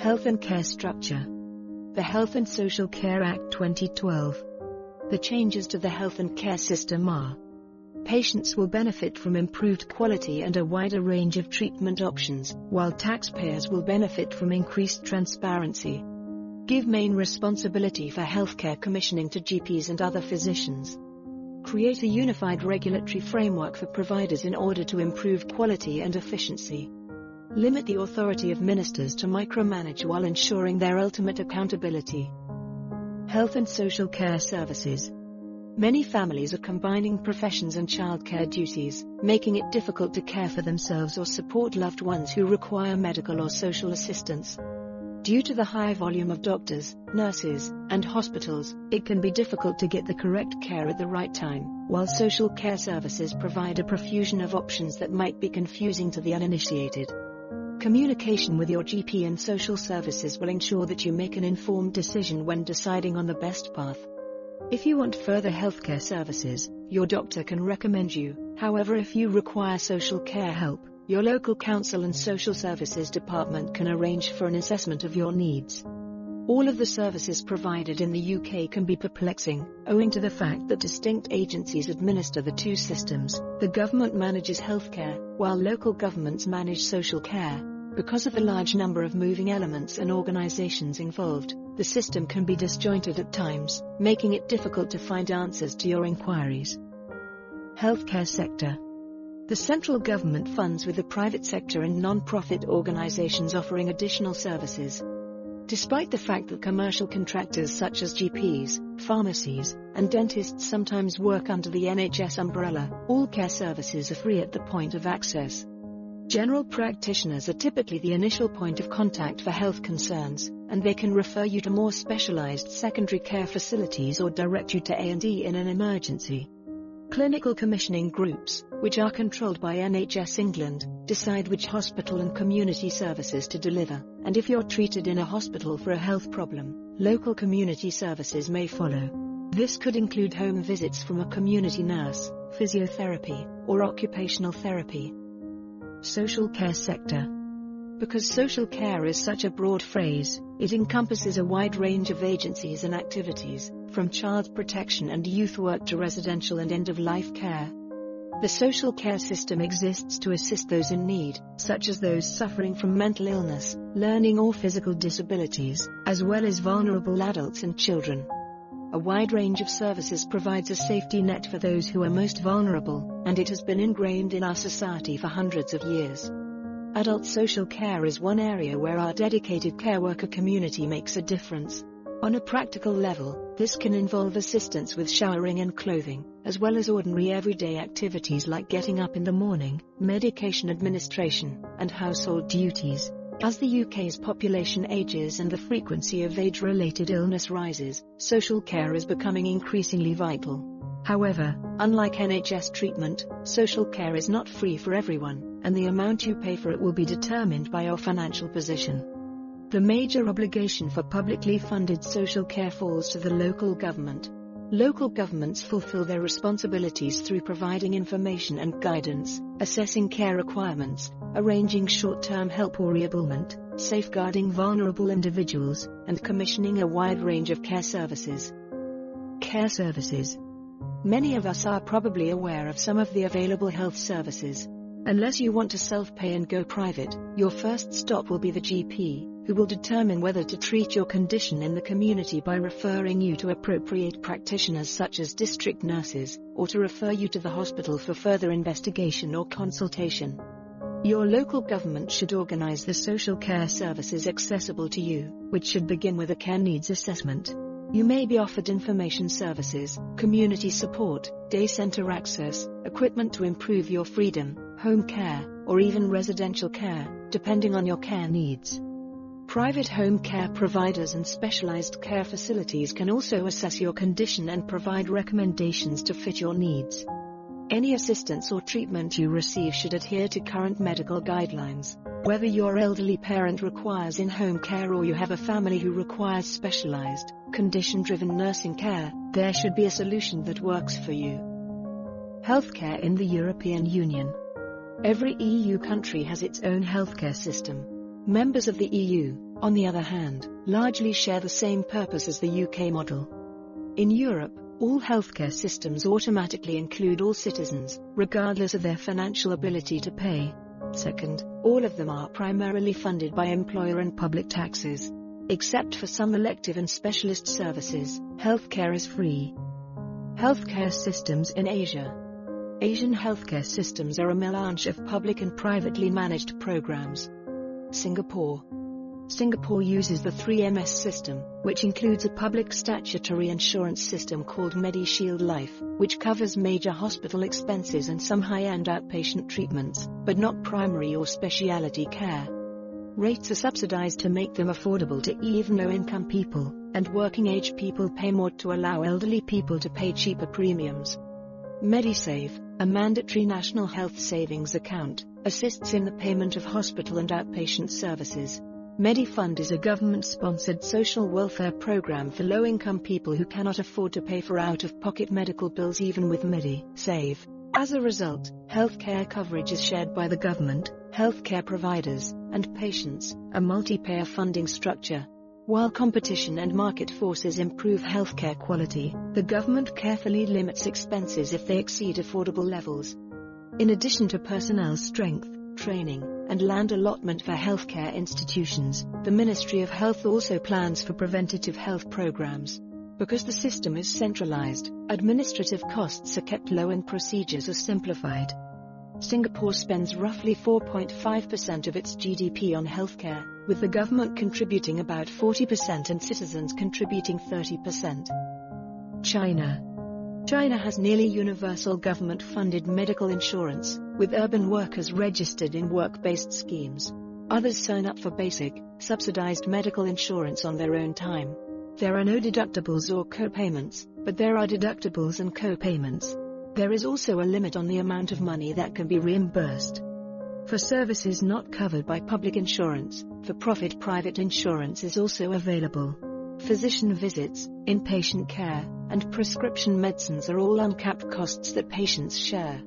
Health and care structure. The Health and Social Care Act 2012. The changes to the health and care system are: patients will benefit from improved quality and a wider range of treatment options, while taxpayers will benefit from increased transparency. Give main responsibility for healthcare commissioning to GPs and other physicians. Create a unified regulatory framework for providers in order to improve quality and efficiency. Limit the authority of ministers to micromanage while ensuring their ultimate accountability. Health and social care services. Many families are combining professions and childcare duties, making it difficult to care for themselves or support loved ones who require medical or social assistance. Due to the high volume of doctors, nurses, and hospitals, it can be difficult to get the correct care at the right time, while social care services provide a profusion of options that might be confusing to the uninitiated. Communication with your GP and social services will ensure that you make an informed decision when deciding on the best path. If you want further healthcare services, your doctor can recommend you. However, if you require social care help, your local council and social services department can arrange for an assessment of your needs. All of the services provided in the UK can be perplexing, owing to the fact that distinct agencies administer the two systems. The government manages healthcare, while local governments manage social care. Because of the large number of moving elements and organisations involved, the system can be disjointed at times, making it difficult to find answers to your inquiries. Healthcare sector. The central government funds with the private sector and non-profit organisations offering additional services. Despite the fact that commercial contractors such as GPs, pharmacies, and dentists sometimes work under the NHS umbrella, all care services are free at the point of access. General practitioners are typically the initial point of contact for health concerns, and they can refer you to more specialised secondary care facilities or direct you to A&E in an emergency. Clinical commissioning groups, which are controlled by NHS England, decide which hospital and community services to deliver, and if you're treated in a hospital for a health problem, local community services may follow. This could include home visits from a community nurse, physiotherapy, or occupational therapy. Social care sector. Because social care is such a broad phrase, it encompasses a wide range of agencies and activities, from child protection and youth work to residential and end-of-life care. The social care system exists to assist those in need, such as those suffering from mental illness, learning or physical disabilities, as well as vulnerable adults and children. A wide range of services provides a safety net for those who are most vulnerable, and it has been ingrained in our society for hundreds of years. Adult social care is one area where our dedicated care worker community makes a difference. On a practical level, this can involve assistance with showering and clothing, as well as ordinary everyday activities like getting up in the morning, medication administration, and household duties. As the UK's population ages and the frequency of age-related illness rises, social care is becoming increasingly vital. However, unlike NHS treatment, social care is not free for everyone, and the amount you pay for it will be determined by your financial position. The major obligation for publicly funded social care falls to the local government. Local governments fulfill their responsibilities through providing information and guidance, assessing care requirements, arranging short-term help or reablement, safeguarding vulnerable individuals, and commissioning a wide range of care services. Care services. Many of us are probably aware of some of the available health services. Unless you want to self-pay and go private, your first stop will be the GP, who will determine whether to treat your condition in the community by referring you to appropriate practitioners such as district nurses, or to refer you to the hospital for further investigation or consultation. Your local government should organise the social care services accessible to you, which should begin with a care needs assessment. You may be offered information services, community support, day centre access, equipment to improve your freedom, home care, or even residential care, depending on your care needs. Private home care providers and specialized care facilities can also assess your condition and provide recommendations to fit your needs. Any assistance or treatment you receive should adhere to current medical guidelines. Whether your elderly parent requires in-home care or you have a family who requires specialized, condition-driven nursing care, there should be a solution that works for you. Healthcare in the European Union. Every EU country has its own healthcare system. Members of the EU, on the other hand, largely share the same purpose as the UK model. In Europe, all healthcare systems automatically include all citizens, regardless of their financial ability to pay. Second, all of them are primarily funded by employer and public taxes. Except for some elective and specialist services, healthcare is free. Healthcare systems in Asia. Asian healthcare systems are a melange of public and privately managed programs. Singapore uses the 3MS system, which includes a public statutory insurance system called MediShield Life, which covers major hospital expenses and some high-end outpatient treatments, but not primary or specialty care. Rates are subsidized to make them affordable to even low-income people, and working-age people pay more to allow elderly people to pay cheaper premiums. MediSave, a mandatory national health savings account, assists in the payment of hospital and outpatient services. MediFund is a government-sponsored social welfare program for low-income people who cannot afford to pay for out-of-pocket medical bills even with MediSave. As a result, healthcare coverage is shared by the government, healthcare providers, and patients, a multi-payer funding structure. While competition and market forces improve healthcare quality, the government carefully limits expenses if they exceed affordable levels. In addition to personnel strength, training, and land allotment for healthcare institutions, the Ministry of Health also plans for preventative health programs. Because the system is centralized, administrative costs are kept low and procedures are simplified. Singapore spends roughly 4.5% of its GDP on healthcare, with the government contributing about 40% and citizens contributing 30%. China has nearly universal government-funded medical insurance, with urban workers registered in work-based schemes. Others sign up for basic, subsidized medical insurance on their own time. There are no deductibles or co-payments, but there are deductibles and co-payments. There is also a limit on the amount of money that can be reimbursed. For services not covered by public insurance, for-profit private insurance is also available. Physician visits, inpatient care, and prescription medicines are all uncapped costs that patients share.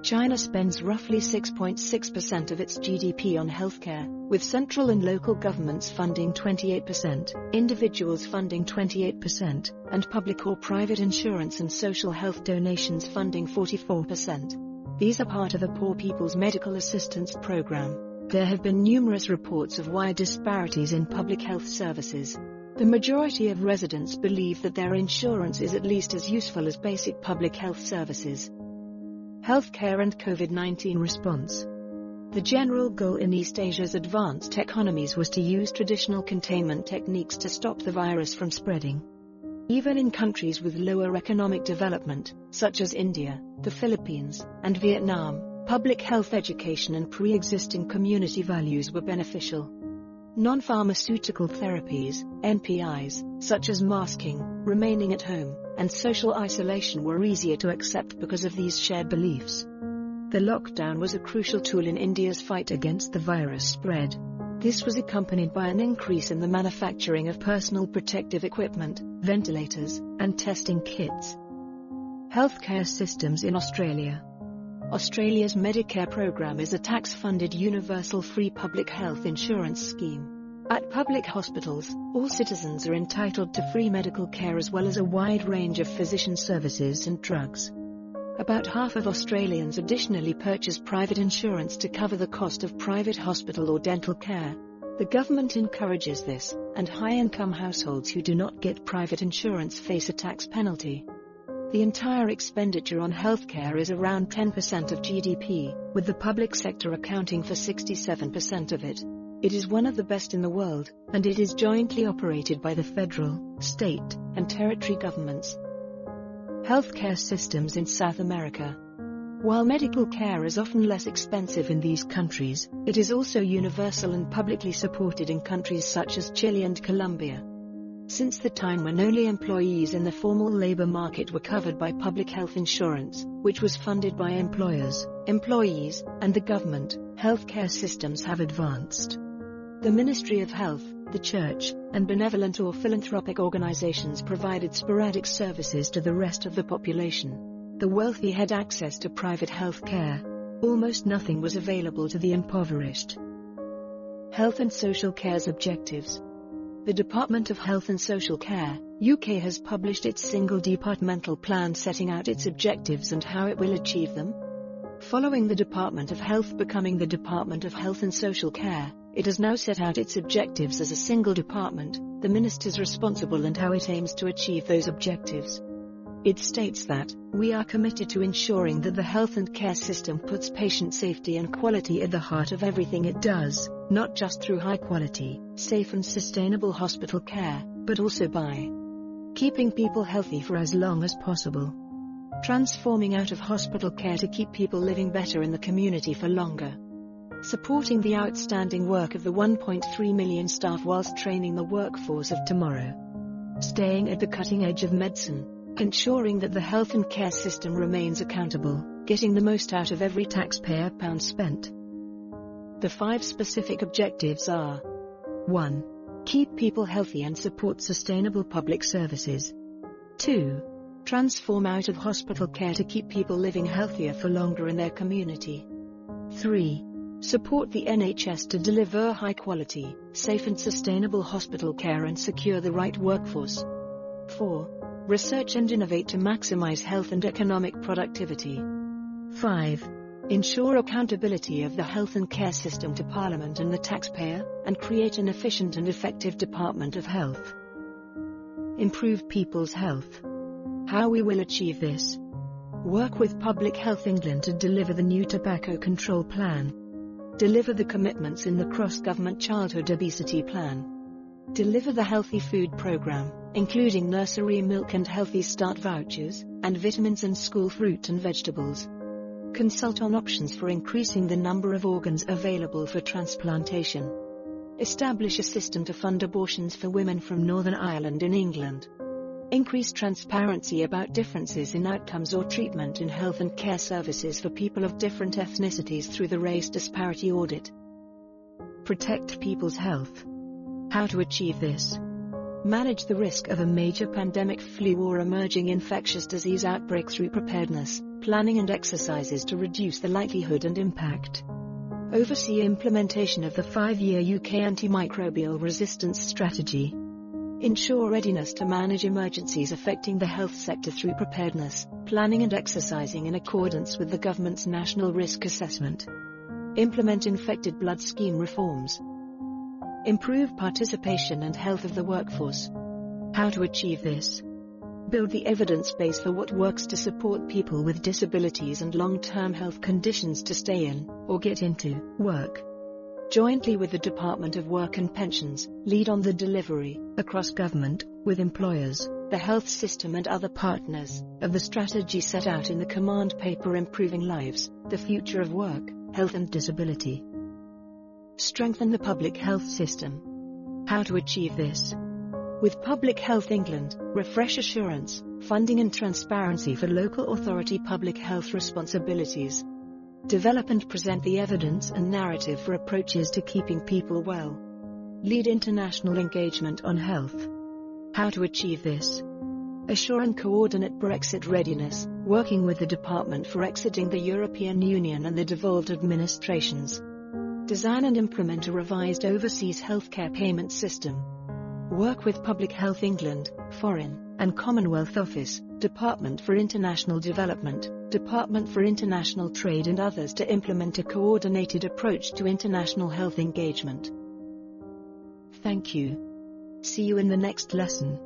China spends roughly 6.6% of its GDP on healthcare, with central and local governments funding 28%, individuals funding 28%, and public or private insurance and social health donations funding 44%. These are part of the Poor People's Medical Assistance Program. There have been numerous reports of wide disparities in public health services. The majority of residents believe that their insurance is at least as useful as basic public health services. Healthcare and COVID-19 response. The general goal in East Asia's advanced economies was to use traditional containment techniques to stop the virus from spreading. Even in countries with lower economic development, such as India, the Philippines, and Vietnam, public health education and pre-existing community values were beneficial. Non-pharmaceutical therapies, NPIs, such as masking, remaining at home, and social isolation were easier to accept because of these shared beliefs. The lockdown was a crucial tool in India's fight against the virus spread. This was accompanied by an increase in the manufacturing of personal protective equipment, ventilators, and testing kits. Healthcare systems in Australia. Australia's Medicare program is a tax-funded universal free public health insurance scheme. At public hospitals, all citizens are entitled to free medical care as well as a wide range of physician services and drugs. About half of Australians additionally purchase private insurance to cover the cost of private hospital or dental care. The government encourages this, and high-income households who do not get private insurance face a tax penalty. The entire expenditure on healthcare is around 10% of GDP, with the public sector accounting for 67% of it. It is one of the best in the world, and it is jointly operated by the federal, state, and territory governments. Healthcare systems in South America. While medical care is often less expensive in these countries, it is also universal and publicly supported in countries such as Chile and Colombia. Since the time when only employees in the formal labor market were covered by public health insurance, which was funded by employers, employees, and the government, healthcare systems have advanced. The Ministry of Health, the Church, and benevolent or philanthropic organizations provided sporadic services to the rest of the population. The wealthy had access to private health care. Almost nothing was available to the impoverished. Health and Social Care's objectives. The Department of Health and Social Care, UK has published its single departmental plan setting out its objectives and how it will achieve them. Following the Department of Health becoming the Department of Health and Social Care, it has now set out its objectives as a single department, the ministers responsible and how it aims to achieve those objectives. It states that, "We are committed to ensuring that the health and care system puts patient safety and quality at the heart of everything it does, not just through high quality, safe and sustainable hospital care, but also by keeping people healthy for as long as possible. Transforming out of hospital care to keep people living better in the community for longer. Supporting the outstanding work of the 1.3 million staff whilst training the workforce of tomorrow. Staying at the cutting edge of medicine. Ensuring that the health and care system remains accountable, getting the most out of every taxpayer pound spent." The 5 specific objectives are: 1. Keep people healthy and support sustainable public services. 2. Transform out of hospital care to keep people living healthier for longer in their community. 3. Support the NHS to deliver high-quality, safe and sustainable hospital care and secure the right workforce. 4. Research and innovate to maximize health and economic productivity. 5. Ensure accountability of the health and care system to Parliament and the taxpayer, and create an efficient and effective Department of Health. Improve people's health. How we will achieve this. Work with Public Health England to deliver the new tobacco control plan. Deliver the commitments in the cross-government childhood obesity plan. Deliver the healthy food programme, including nursery milk and healthy start vouchers, and vitamins and school fruit and vegetables. Consult on options for increasing the number of organs available for transplantation. Establish a system to fund abortions for women from Northern Ireland in England. Increase transparency about differences in outcomes or treatment in health and care services for people of different ethnicities through the Race Disparity Audit. Protect people's health. How to achieve this. Manage the risk of a major pandemic, flu or emerging infectious disease outbreak through preparedness, planning and exercises to reduce the likelihood and impact. Oversee implementation of the 5-year UK antimicrobial resistance strategy. Ensure readiness to manage emergencies affecting the health sector through preparedness, planning and exercising in accordance with the government's national risk assessment. Implement infected blood scheme reforms. Improve participation and health of the workforce. How to achieve this. Build the evidence base for what works to support people with disabilities and long-term health conditions to stay in, or get into, work. Jointly with the Department of Work and Pensions, lead on the delivery, across government, with employers, the health system and other partners, of the strategy set out in the command paper Improving Lives, the Future of Work, Health and Disability. Strengthen the public health system. How to achieve this. With Public Health England, refresh assurance, funding and transparency for local authority public health responsibilities. Develop and present the evidence and narrative for approaches to keeping people well. Lead international engagement on health. How to achieve this. Assure and coordinate Brexit readiness, working with the Department for exiting the European Union and the devolved administrations. Design and implement a revised overseas healthcare payment system. Work with Public Health England, Foreign and Commonwealth Office, Department for International Development, Department for International Trade and others to implement a coordinated approach to international health engagement. Thank you. See you in the next lesson.